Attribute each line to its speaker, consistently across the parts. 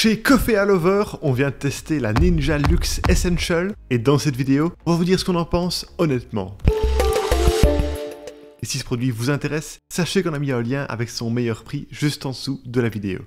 Speaker 1: Chez Coffee Lover, on vient de tester la Ninja Luxe Essential et dans cette vidéo, on va vous dire ce qu'on en pense honnêtement. Et si ce produit vous intéresse, sachez qu'on a mis un lien avec son meilleur prix juste en dessous de la vidéo.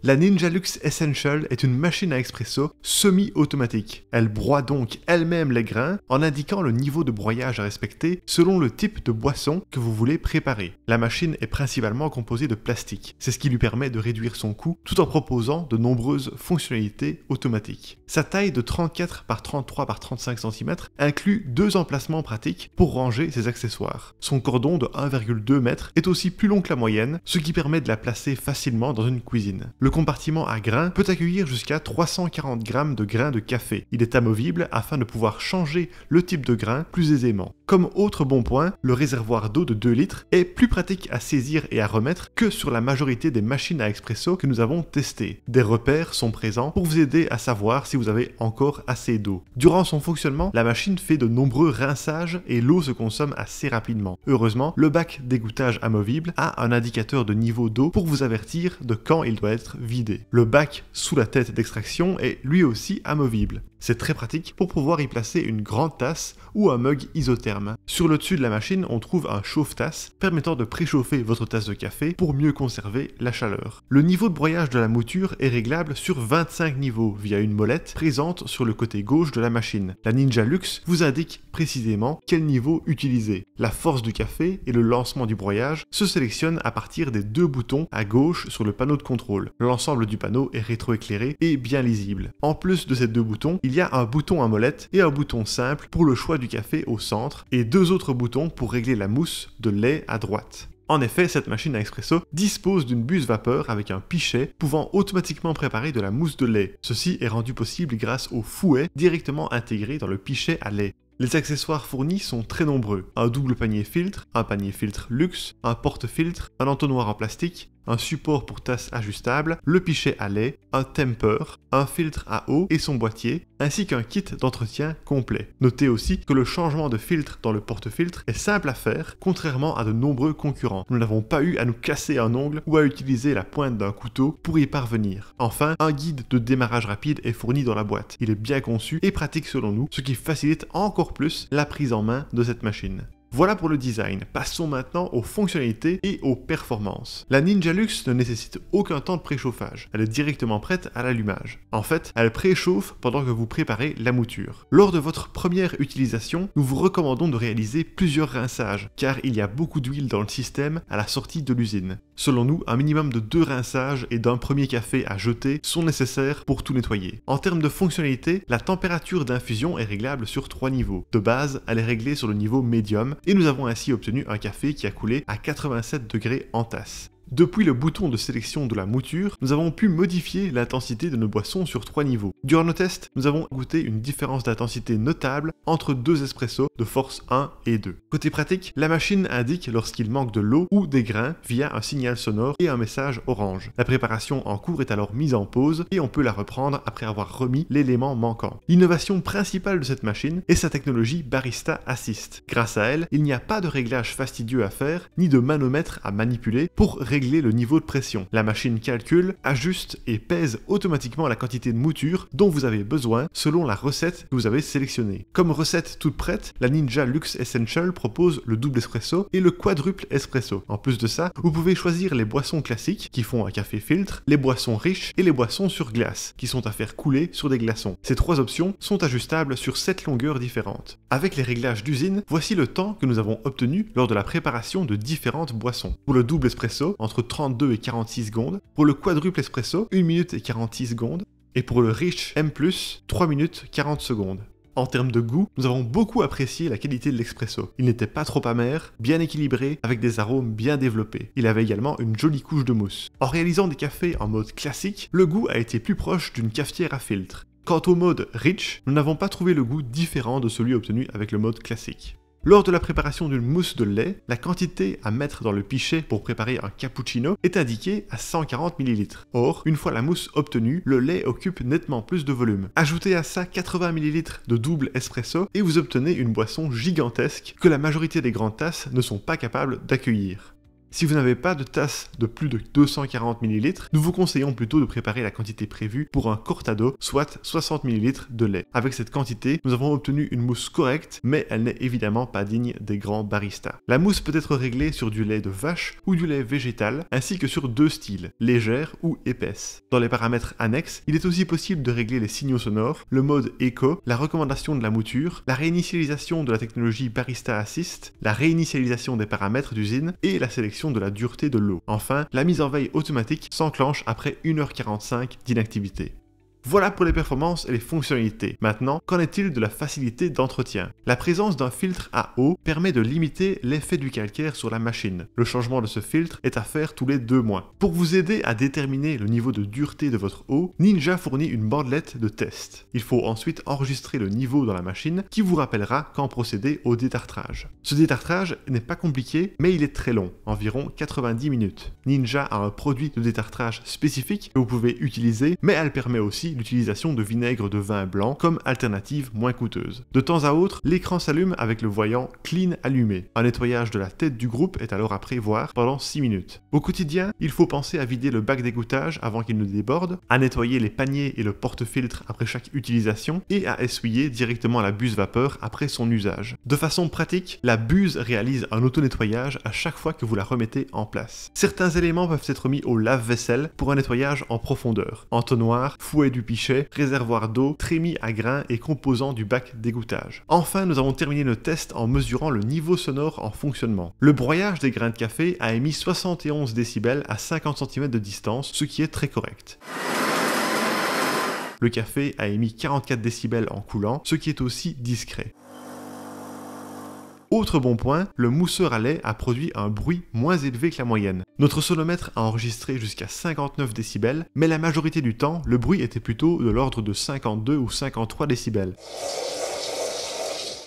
Speaker 1: La Ninja Luxe Essential est une machine à expresso semi-automatique. Elle broie donc elle-même les grains en indiquant le niveau de broyage à respecter selon le type de boisson que vous voulez préparer. La machine est principalement composée de plastique. C'est ce qui lui permet de réduire son coût tout en proposant de nombreuses fonctionnalités automatiques. Sa taille de 34 par 33 par 35 cm inclut deux emplacements pratiques pour ranger ses accessoires. Son cordon de 1,2 m est aussi plus long que la moyenne, ce qui permet de la placer facilement dans une cuisine. Le compartiment à grains peut accueillir jusqu'à 340 g de grains de café. Il est amovible afin de pouvoir changer le type de grain plus aisément. Comme autre bon point, le réservoir d'eau de 2 litres est plus pratique à saisir et à remettre que sur la majorité des machines à expresso que nous avons testées. Des repères sont présents pour vous aider à savoir si vous avez encore assez d'eau. Durant son fonctionnement, la machine fait de nombreux rinçages et l'eau se consomme assez rapidement. Heureusement, le bac d'égouttage amovible a un indicateur de niveau d'eau pour vous avertir de quand il doit être vidé. Le bac sous la tête d'extraction est lui aussi amovible. C'est très pratique pour pouvoir y placer une grande tasse ou un mug isotherme. Sur le dessus de la machine, on trouve un chauffe-tasse permettant de préchauffer votre tasse de café pour mieux conserver la chaleur. Le niveau de broyage de la mouture est réglable sur 25 niveaux via une molette présente sur le côté gauche de la machine. La Ninja Luxe vous indique précisément quel niveau utiliser. La force du café et le lancement du broyage se sélectionnent à partir des deux boutons à gauche sur le panneau de contrôle. L'ensemble du panneau est rétroéclairé et bien lisible. En plus de ces deux boutons, il y a un bouton à molette et un bouton simple pour le choix du café au centre et deux autres boutons pour régler la mousse de lait à droite. En effet, cette machine à expresso dispose d'une buse vapeur avec un pichet pouvant automatiquement préparer de la mousse de lait. Ceci est rendu possible grâce au fouet directement intégré dans le pichet à lait. Les accessoires fournis sont très nombreux. Un double panier filtre, un panier filtre luxe, un porte-filtre, un entonnoir en plastique, un support pour tasse ajustable, le pichet à lait, un temper, un filtre à eau et son boîtier, ainsi qu'un kit d'entretien complet. Notez aussi que le changement de filtre dans le porte-filtre est simple à faire, contrairement à de nombreux concurrents. Nous n'avons pas eu à nous casser un ongle ou à utiliser la pointe d'un couteau pour y parvenir. Enfin, un guide de démarrage rapide est fourni dans la boîte. Il est bien conçu et pratique selon nous, ce qui facilite encore plus la prise en main de cette machine. Voilà pour le design, passons maintenant aux fonctionnalités et aux performances. La Ninja Luxe ne nécessite aucun temps de préchauffage, elle est directement prête à l'allumage. En fait, elle préchauffe pendant que vous préparez la mouture. Lors de votre première utilisation, nous vous recommandons de réaliser plusieurs rinçages, car il y a beaucoup d'huile dans le système à la sortie de l'usine. Selon nous, un minimum de 2 rinçages et d'un premier café à jeter sont nécessaires pour tout nettoyer. En termes de fonctionnalité, la température d'infusion est réglable sur 3 niveaux. De base, elle est réglée sur le niveau médium, et nous avons ainsi obtenu un café qui a coulé à 87 degrés en tasse. Depuis le bouton de sélection de la mouture, nous avons pu modifier l'intensité de nos boissons sur 3 niveaux. Durant nos tests, nous avons goûté une différence d'intensité notable entre deux espressos de force 1 et 2. Côté pratique, la machine indique lorsqu'il manque de l'eau ou des grains via un signal sonore et un message orange. La préparation en cours est alors mise en pause et on peut la reprendre après avoir remis l'élément manquant. L'innovation principale de cette machine est sa technologie Barista Assist. Grâce à elle, il n'y a pas de réglage fastidieux à faire, ni de manomètre à manipuler pour régler le niveau de pression. La machine calcule, ajuste et pèse automatiquement la quantité de mouture dont vous avez besoin selon la recette que vous avez sélectionnée. Comme recette toute prête, la Ninja Luxe Essential propose le double espresso et le quadruple espresso. En plus de ça, vous pouvez choisir les boissons classiques qui font un café filtre, les boissons riches et les boissons sur glace qui sont à faire couler sur des glaçons. Ces 3 options sont ajustables sur 7 longueurs différentes. Avec les réglages d'usine, voici le temps que nous avons obtenu lors de la préparation de différentes boissons. Pour le double espresso, entre 32 et 46 secondes. Pour le quadruple espresso, 1 minute et 46 secondes. Et pour le riche M+, 3 minutes 40 secondes. En termes de goût, nous avons beaucoup apprécié la qualité de l'expresso. Il n'était pas trop amer, bien équilibré, avec des arômes bien développés. Il avait également une jolie couche de mousse. En réalisant des cafés en mode classique, le goût a été plus proche d'une cafetière à filtre. Quant au mode rich, nous n'avons pas trouvé le goût différent de celui obtenu avec le mode classique. Lors de la préparation d'une mousse de lait, la quantité à mettre dans le pichet pour préparer un cappuccino est indiquée à 140 ml. Or, une fois la mousse obtenue, le lait occupe nettement plus de volume. Ajoutez à ça 80 ml de double espresso et vous obtenez une boisson gigantesque que la majorité des grandes tasses ne sont pas capables d'accueillir. Si vous n'avez pas de tasse de plus de 240 ml, nous vous conseillons plutôt de préparer la quantité prévue pour un cortado, soit 60 ml de lait. Avec cette quantité, nous avons obtenu une mousse correcte, mais elle n'est évidemment pas digne des grands baristas. La mousse peut être réglée sur du lait de vache ou du lait végétal, ainsi que sur deux styles, légère ou épaisse. Dans les paramètres annexes, il est aussi possible de régler les signaux sonores, le mode Eco, la recommandation de la mouture, la réinitialisation de la technologie Barista Assist, la réinitialisation des paramètres d'usine et la sélection de la dureté de l'eau. Enfin, la mise en veille automatique s'enclenche après 1h45 d'inactivité. Voilà pour les performances et les fonctionnalités. Maintenant, qu'en est-il de la facilité d'entretien? La présence d'un filtre à eau permet de limiter l'effet du calcaire sur la machine. Le changement de ce filtre est à faire tous les 2 mois. Pour vous aider à déterminer le niveau de dureté de votre eau, Ninja fournit une bandelette de test. Il faut ensuite enregistrer le niveau dans la machine qui vous rappellera quand procéder au détartrage. Ce détartrage n'est pas compliqué, mais il est très long, environ 90 minutes. Ninja a un produit de détartrage spécifique que vous pouvez utiliser, mais elle permet aussi l'utilisation de vinaigre de vin blanc comme alternative moins coûteuse. De temps à autre, l'écran s'allume avec le voyant Clean allumé. Un nettoyage de la tête du groupe est alors à prévoir pendant 6 minutes. Au quotidien, il faut penser à vider le bac d'égouttage avant qu'il ne déborde, à nettoyer les paniers et le porte-filtre après chaque utilisation et à essuyer directement la buse vapeur après son usage. De façon pratique, la buse réalise un auto-nettoyage à chaque fois que vous la remettez en place. Certains éléments peuvent être mis au lave-vaisselle pour un nettoyage en profondeur. Entonnoir, fouet du pichet, réservoir d'eau, trémie à grains et composants du bac d'égouttage. Enfin, nous avons terminé le test en mesurant le niveau sonore en fonctionnement. Le broyage des grains de café a émis 71 décibels à 50 cm de distance, ce qui est très correct. Le café a émis 44 décibels en coulant, ce qui est aussi discret. Autre bon point, le mousseur à lait a produit un bruit moins élevé que la moyenne. Notre sonomètre a enregistré jusqu'à 59 décibels, mais la majorité du temps, le bruit était plutôt de l'ordre de 52 ou 53 décibels.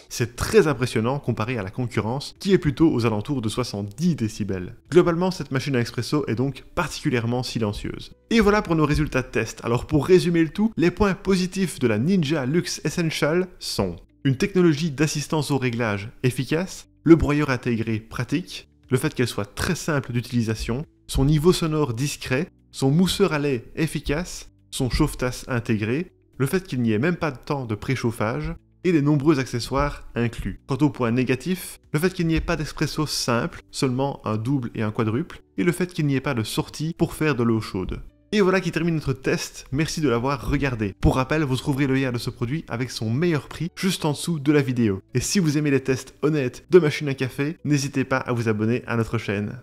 Speaker 1: C'est très impressionnant comparé à la concurrence, qui est plutôt aux alentours de 70 décibels. Globalement, cette machine à espresso est donc particulièrement silencieuse. Et voilà pour nos résultats de test. Alors pour résumer le tout, les points positifs de la Ninja Luxe Essential sont une technologie d'assistance au réglage efficace, le broyeur intégré pratique, le fait qu'elle soit très simple d'utilisation, son niveau sonore discret, son mousseur à lait efficace, son chauffe-tasse intégré, le fait qu'il n'y ait même pas de temps de préchauffage, et les nombreux accessoires inclus. Quant au point négatif, le fait qu'il n'y ait pas d'espresso simple, seulement un double et un quadruple, et le fait qu'il n'y ait pas de sortie pour faire de l'eau chaude. Et voilà qui termine notre test, merci de l'avoir regardé. Pour rappel, vous trouverez le lien de ce produit avec son meilleur prix juste en dessous de la vidéo. Et si vous aimez les tests honnêtes de machines à café, n'hésitez pas à vous abonner à notre chaîne.